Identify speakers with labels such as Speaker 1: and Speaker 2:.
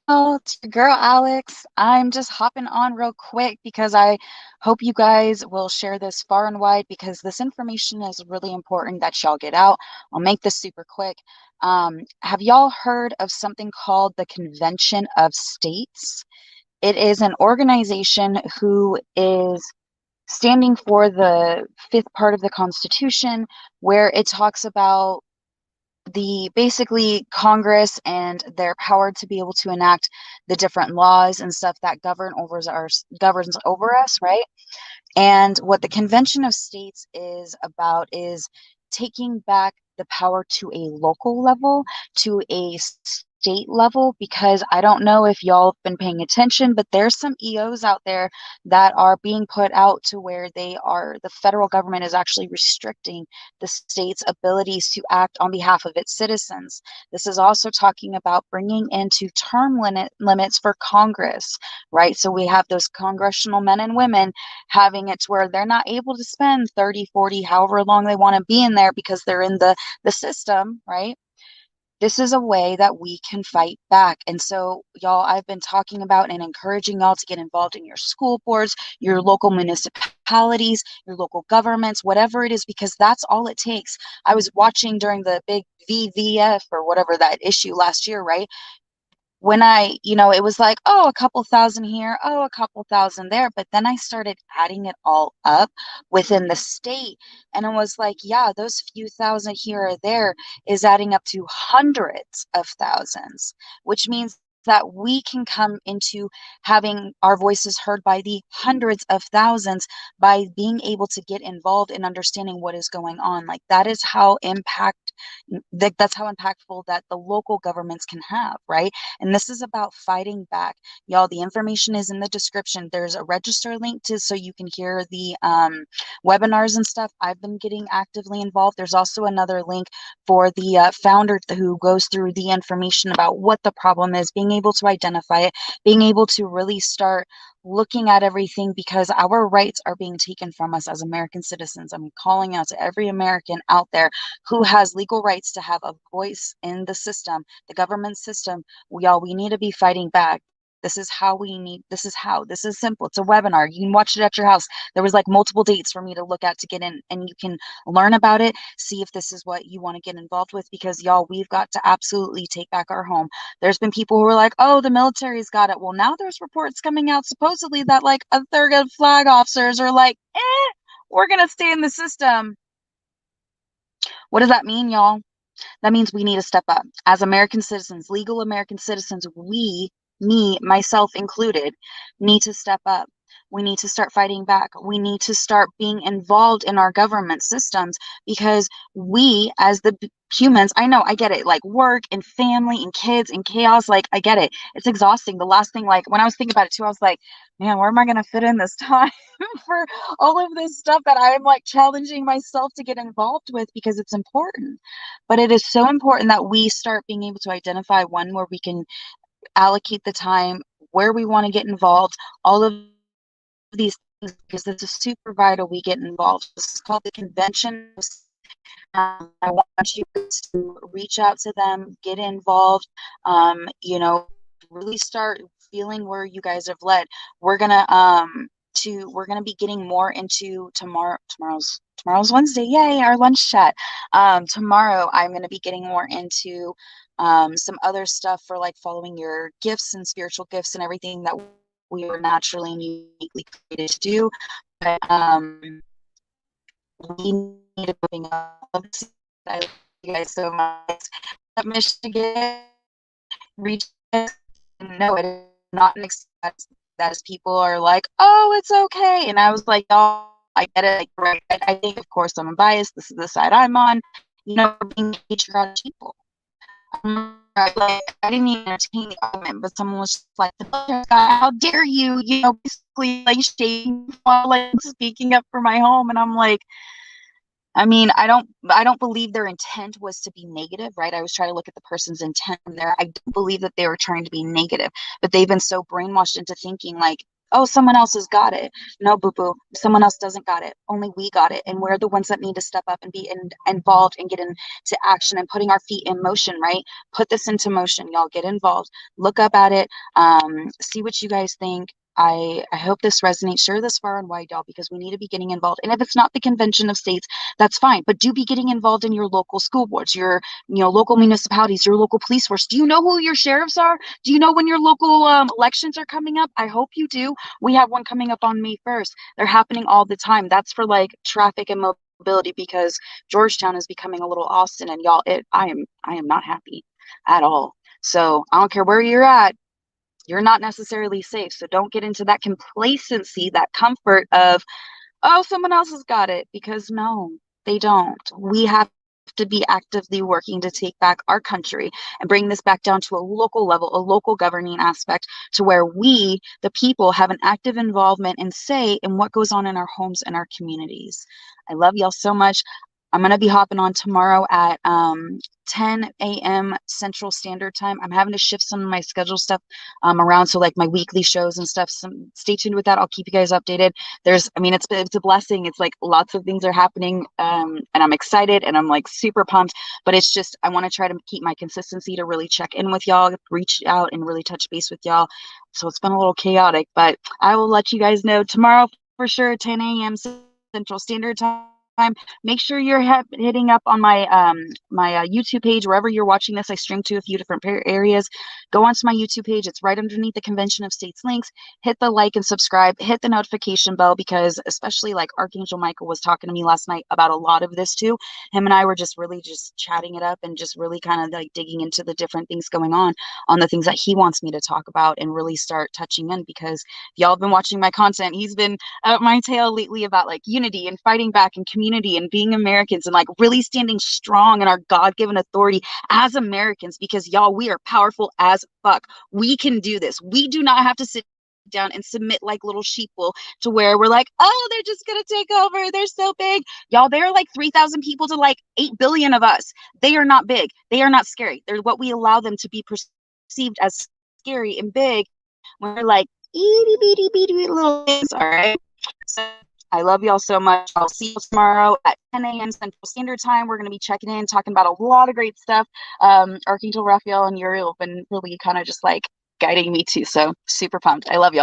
Speaker 1: Oh, it's your girl Alex. I'm just hopping on real quick because I hope you guys will share this far and wide because this information is really important that y'all get out. I'll make this super quick. Have y'all heard of something called the Convention of States? It is an organization who is standing for the fifth part of the Constitution, where it talks about the basically Congress and their power to be able to enact the different laws and stuff that governs over us, right? And what the Convention of States is about is taking back the power to a local level, to a state level, because I don't know if y'all have been paying attention, but there's some EOs out there that are being put out to where the federal government is actually restricting the state's abilities to act on behalf of its citizens. This is also talking about bringing into limits for Congress, right? So we have those congressional men and women having it to where they're not able to spend 30, 40, however long they want to be in there because they're in the system, right? This is a way that we can fight back. And so, y'all, I've been talking about and encouraging y'all to get involved in your school boards, your local municipalities, your local governments, whatever it is, because that's all it takes. I was watching during the big VVF or whatever that issue last year, right? When it was like, oh, a couple thousand here, oh, a couple thousand there. But then I started adding it all up within the state. And it was like, yeah, those few thousand here or there is adding up to hundreds of thousands, which means that we can come into having our voices heard by the hundreds of thousands by being able to get involved in understanding what is going on. Like that is how that's how impactful that the local governments can have, right? And this is about fighting back. Y'all, the information is in the description. There's a register link to so you can hear the webinars and stuff. I've been getting actively involved. There's also another link for the founder who goes through the information about what the problem is, being able to identify it, being able to really start looking at everything because our rights are being taken from us as American citizens. I'm calling out to every American out there who has legal rights to have a voice in the system, the government system. We need to be fighting back. This is simple. It's a webinar. You can watch it at your house. There was like multiple dates for me to look at to get in, and you can learn about it, see if this is what you want to get involved with, because y'all, we've got to absolutely take back our home. There's been people who are like, oh, the military's got it. Well, now there's reports coming out supposedly that like a third of flag officers are like, we're going to stay in the system. What does that mean, y'all? That means we need to step up. As American citizens, legal American citizens, me, myself included, need to step up. We need to start fighting back. We need to start being involved in our government systems because we, as the humans, I know, I get it, like work and family and kids and chaos, like I get it. It's exhausting. The last thing, like when I was thinking about it too, I was like, man, where am I going to fit in this time for all of this stuff that I'm like challenging myself to get involved with because it's important. But it is so important that we start being able to identify one where we can allocate the time, where we want to get involved, all of these things, because this is super vital we get involved. This is called the convention. I want you to reach out to them, get involved, really start feeling where you guys have led. We're gonna be getting more into tomorrow's Wednesday. Yay, our lunch chat. Tomorrow I'm gonna be getting more into some other stuff for like following your gifts and spiritual gifts and everything that we were naturally and uniquely created to do. But we need to bring up. I love you guys so much. Michigan, reach no, it is not an excuse that as people are like, oh, it's okay. And I was like, oh, I get it. Like, right. I think, of course, I'm biased. This is the side I'm on. Being patriotic people. Like, I didn't even entertain the argument, but someone was just like, how dare you, basically like shaking while like speaking up for my home. And I'm like, I mean, I don't believe their intent was to be negative, right? I was trying to look at the person's intent there. I don't believe that they were trying to be negative, but they've been so brainwashed into thinking like Oh, someone else has got it. No, boo boo. Someone else doesn't got it. Only we got it. And we're the ones that need to step up and be involved and get into action and putting our feet in motion, right? Put this into motion, y'all. Get involved. Look up at it. See what you guys think. I hope this resonates. Share this far and wide, y'all, because we need to be getting involved. And if it's not the convention of states, that's fine. But do be getting involved in your local school boards, your local municipalities, your local police force. Do you know who your sheriffs are? Do you know when your local elections are coming up? I hope you do. We have one coming up on May 1st. They're happening all the time. That's for like traffic and mobility because Georgetown is becoming a little Austin, and y'all, I am not happy at all. So I don't care where you're at, you're not necessarily safe. So don't get into that complacency, that comfort of, oh, someone else has got it, because no, they don't. We have to be actively working to take back our country and bring this back down to a local level, a local governing aspect, to where we, the people, have an active involvement and say in what goes on in our homes and our communities. I love y'all so much. I'm going to be hopping on tomorrow at 10 a.m. Central Standard Time. I'm having to shift some of my schedule stuff around. So like my weekly shows and stuff. So stay tuned with that. I'll keep you guys updated. It's a blessing. It's like lots of things are happening and I'm excited and I'm like super pumped. But it's just, I want to try to keep my consistency to really check in with y'all, reach out and really touch base with y'all. So it's been a little chaotic, but I will let you guys know tomorrow for sure, 10 a.m. Central Standard Time. Make sure you're hitting up on my YouTube page wherever you're watching this. I stream to a few different areas. Go onto my YouTube page. It's right underneath the Convention of States links. Hit the like and subscribe. Hit the notification bell, because especially like Archangel Michael was talking to me last night about a lot of this too. Him and I were just really just chatting it up and just really kind of like digging into the different things going on the things that he wants me to talk about and really start touching in, because y'all have been watching my content. He's been up my tail lately about like unity and fighting back and community and being Americans and like really standing strong in our God-given authority as Americans, because y'all, we are powerful as fuck. We can do this. We do not have to sit down and submit like little sheeple to where we're like, oh, they're just gonna take over, they're so big. Y'all, they're like 3,000 people to like 8 billion of us. They are not big, they are not scary. They're what we allow them to be perceived as scary and big when we're like itty bitty bitty little things. All right, so I love y'all so much. I'll see you tomorrow at 10 a.m. Central Standard Time. We're going to be checking in, talking about a lot of great stuff. Archangel Raphael and Uriel have been really kind of just like guiding me too. So super pumped. I love y'all.